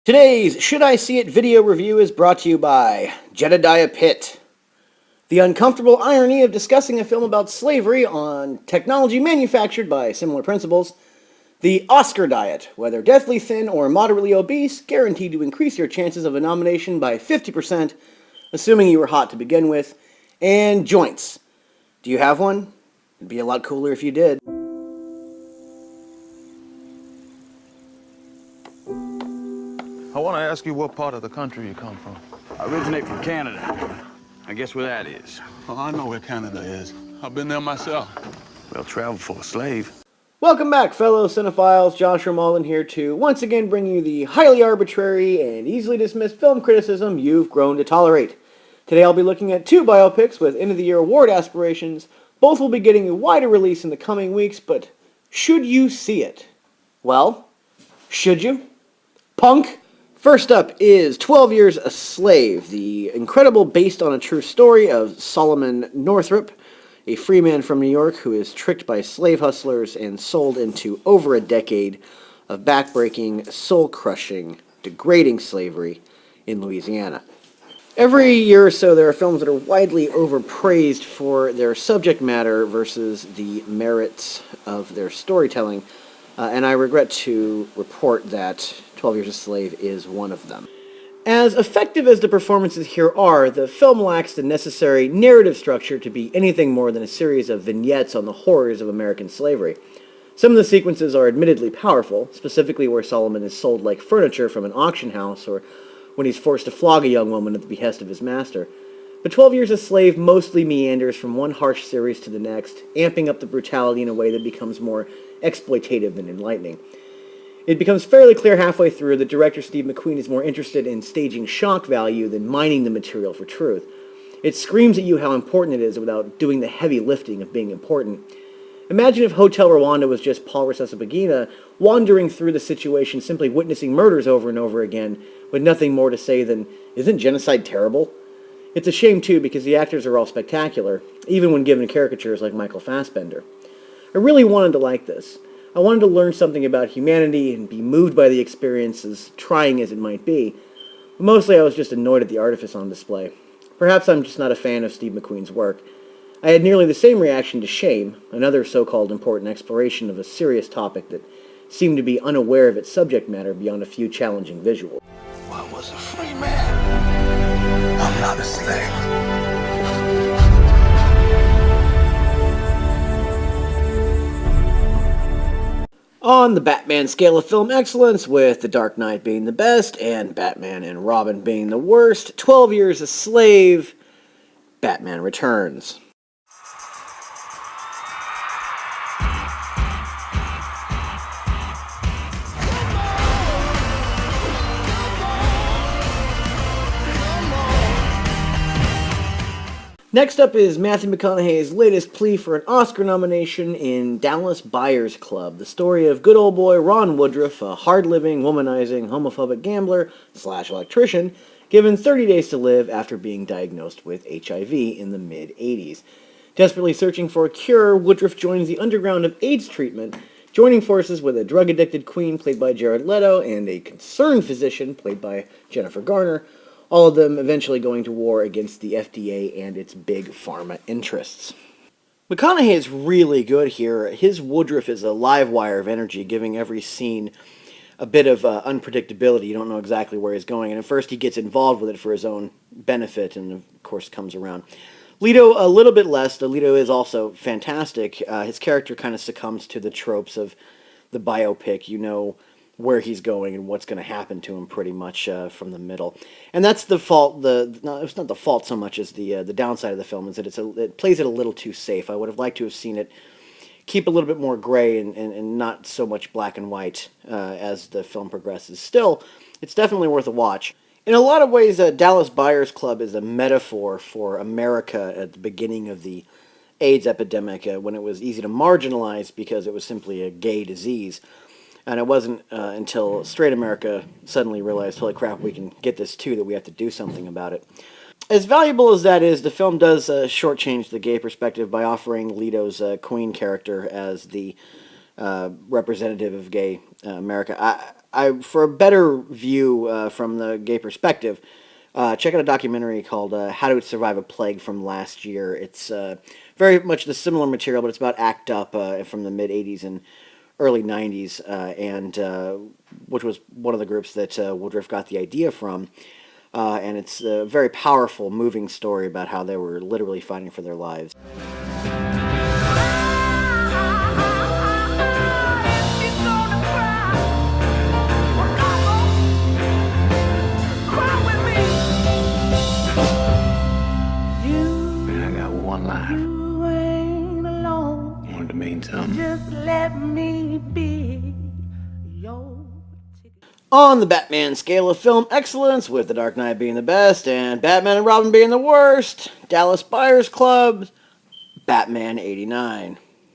Today's Should I See It video review is brought to you by Jedediah Pitt. The uncomfortable irony of discussing a film about slavery on technology manufactured by similar principles. The Oscar diet, whether deathly thin or moderately obese, guaranteed to increase your chances of a nomination by 50%, assuming you were hot to begin with. And joints. Do you have one? It'd be a lot cooler if you did. I want to ask you what part of the country you come from. I originate from Canada. I guess where that is. Oh, I know where Canada is. I've been there myself. Well traveled for a slave. Welcome back, fellow cinephiles. Joshua Mullen here to once again bring you the highly arbitrary and easily dismissed film criticism you've grown to tolerate. Today I'll be looking at two biopics with end-of-the-year award aspirations. Both will be getting a wider release in the coming weeks, but should you see it? Well, should you? Punk? First up is 12 Years a Slave, the incredible based on a true story of Solomon Northup, a free man from New York who is tricked by slave hustlers and sold into over a decade of backbreaking, soul-crushing, degrading slavery in Louisiana. Every year or so there are films that are widely overpraised for their subject matter versus the merits of their storytelling, and I regret to report that 12 Years a Slave is one of them. As effective as the performances here are, the film lacks the necessary narrative structure to be anything more than a series of vignettes on the horrors of American slavery. Some of the sequences are admittedly powerful, specifically where Solomon is sold like furniture from an auction house or when he's forced to flog a young woman at the behest of his master. But 12 Years a Slave mostly meanders from one harsh series to the next, amping up the brutality in a way that becomes more exploitative than enlightening. It becomes fairly clear halfway through that director Steve McQueen is more interested in staging shock value than mining the material for truth. It screams at you how important it is without doing the heavy lifting of being important. Imagine if Hotel Rwanda was just Paul Rusesabagina wandering through the situation, simply witnessing murders over and over again, with nothing more to say than, "Isn't genocide terrible?" It's a shame, too, because the actors are all spectacular, even when given caricatures like Michael Fassbender. I really wanted to like this. I wanted to learn something about humanity and be moved by the experience, as trying as it might be. But mostly I was just annoyed at the artifice on display. Perhaps I'm just not a fan of Steve McQueen's work. I had nearly the same reaction to Shame, another so-called important exploration of a serious topic that seemed to be unaware of its subject matter beyond a few challenging visuals. I was a free man. I'm not a slave. On the Batman scale of film excellence, with The Dark Knight being the best and Batman and Robin being the worst, 12 Years a Slave, Batman Returns. Next up is Matthew McConaughey's latest plea for an Oscar nomination in Dallas Buyers Club, the story of good old boy Ron Woodruff, a hard-living, womanizing, homophobic gambler/electrician, given 30 days to live after being diagnosed with HIV in the mid-'80s. Desperately searching for a cure, Woodruff joins the underground of AIDS treatment, joining forces with a drug-addicted queen played by Jared Leto and a concerned physician played by Jennifer Garner, all of them eventually going to war against the FDA and its big pharma interests. McConaughey is really good here. His Woodruff is a live wire of energy, giving every scene a bit of unpredictability. You don't know exactly where he's going, and at first he gets involved with it for his own benefit, and of course comes around. Leto, a little bit less, though Leto is also fantastic. His character kind of succumbs to the tropes of the biopic. You know where he's going and what's going to happen to him pretty much from the middle. And that's the fault. It's not the fault so much as the downside of the film is that it plays it a little too safe. I would have liked to have seen it keep a little bit more gray and not so much black and white as the film progresses. Still, it's definitely worth a watch. In a lot of ways, Dallas Buyers Club is a metaphor for America at the beginning of the AIDS epidemic, when it was easy to marginalize because it was simply a gay disease. And it wasn't until straight America suddenly realized, holy crap, we can get this too, that we have to do something about it. As valuable as that is, the film does shortchange the gay perspective by offering Leto's Queen character as the representative of gay America. for a better view from the gay perspective, check out a documentary called "How to Survive a Plague" from last year. It's very much the similar material, but it's about ACT UP from the mid '80s and early '90s, and which was one of the groups that Woodruff got the idea from. And it's a very powerful, moving story about how they were literally fighting for their lives. Man, I got one life. You ain't alone. Wanted to mean something. Just let me be your ticket. On the Batman scale of film excellence, with The Dark Knight being the best and Batman and Robin being the worst, Dallas Buyers Club, Batman '89.